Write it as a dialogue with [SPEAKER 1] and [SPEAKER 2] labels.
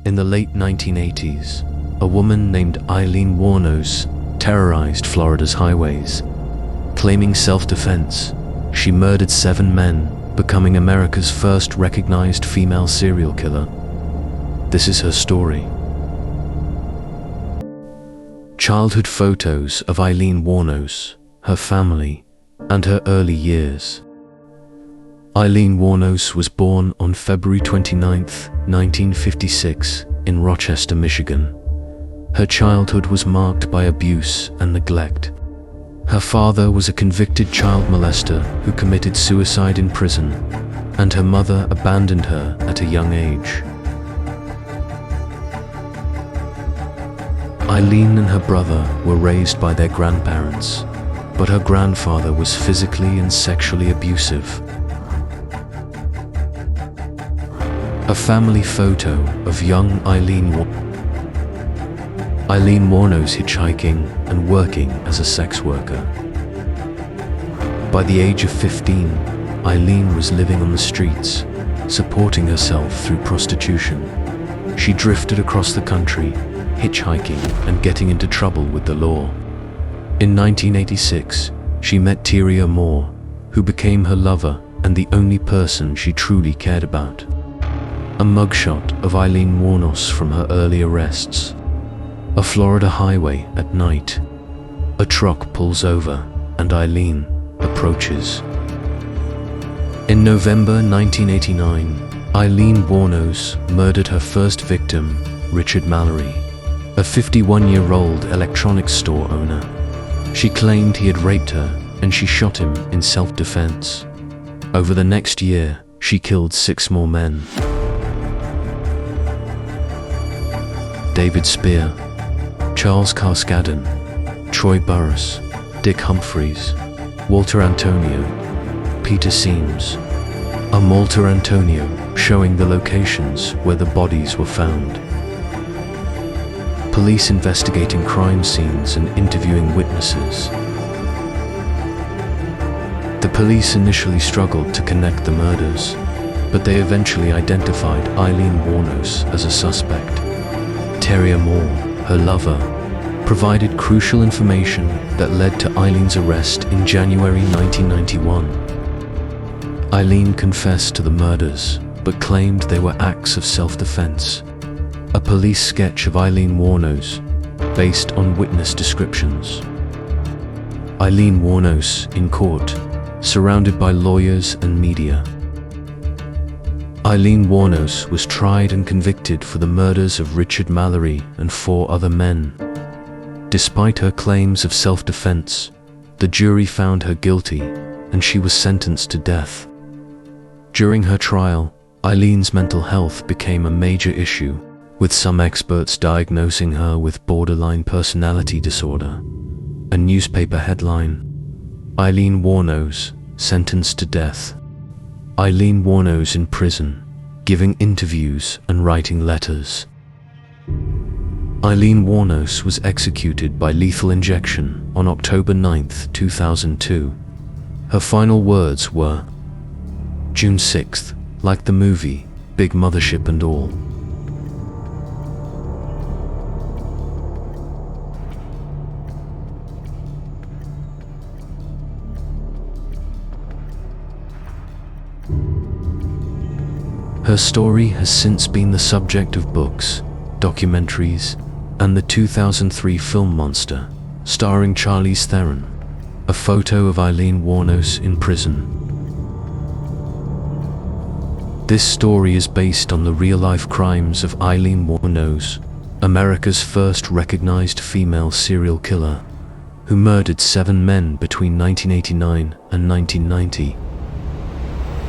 [SPEAKER 1] In the late 1980s, a woman named Aileen Wuornos terrorized Florida's highways. Claiming self-defense, she murdered 7 men, becoming America's first recognized female serial killer. This is her story. Childhood photos of Aileen Wuornos, her family, and her early years. Aileen Wuornos was born on February 29, 1956, in Rochester, Michigan. Her childhood was marked by abuse and neglect. Her father was a convicted child molester who committed suicide in prison, and her mother abandoned her at a young age. Aileen and her brother were raised by their grandparents, but her grandfather was physically and sexually abusive. A family photo of young Aileen Wuornos hitchhiking and working as a sex worker. By the age of 15, Aileen was living on the streets, supporting herself through prostitution. She drifted across the country, hitchhiking and getting into trouble with the law. In 1986, she met Tyria Moore, who became her lover and the only person she truly cared about. A mugshot of Aileen Wuornos from her early arrests. A Florida highway at night. A truck pulls over and Aileen approaches. In November 1989, Aileen Wuornos murdered her first victim, Richard Mallory, a 51-year-old electronics store owner. She claimed he had raped her and she shot him in self-defense. Over the next year, she killed 6 more men. David Spear, Charles Carskadden, Troy Burrus, Dick Humphreys, Walter Antonio, Peter Seams. A Walter Antonio showing the locations where the bodies were found. Police investigating crime scenes and interviewing witnesses. The police initially struggled to connect the murders, but they eventually identified Aileen Wuornos as a suspect. Tyria Moore, her lover, provided crucial information that led to Aileen's arrest in January 1991. Aileen confessed to the murders, but claimed they were acts of self-defense. A police sketch of Aileen Wuornos, based on witness descriptions. Aileen Wuornos in court, surrounded by lawyers and media. Aileen Wuornos was tried and convicted for the murders of Richard Mallory and 4 other men. Despite her claims of self-defense, the jury found her guilty and she was sentenced to death. During her trial, Aileen's mental health became a major issue, with some experts diagnosing her with borderline personality disorder. A newspaper headline: Aileen Wuornos, sentenced to death. Aileen Wuornos in prison, giving interviews and writing letters. Aileen Wuornos was executed by lethal injection on October 9, 2002. Her final words were, "June 6th, like the movie, big mothership and all." Her story has since been the subject of books, documentaries, and the 2003 film Monster, starring Charlize Theron, a photo of Aileen Wuornos in prison. This story is based on the real-life crimes of Aileen Wuornos, America's first recognized female serial killer, who murdered 7 men between 1989 and 1990.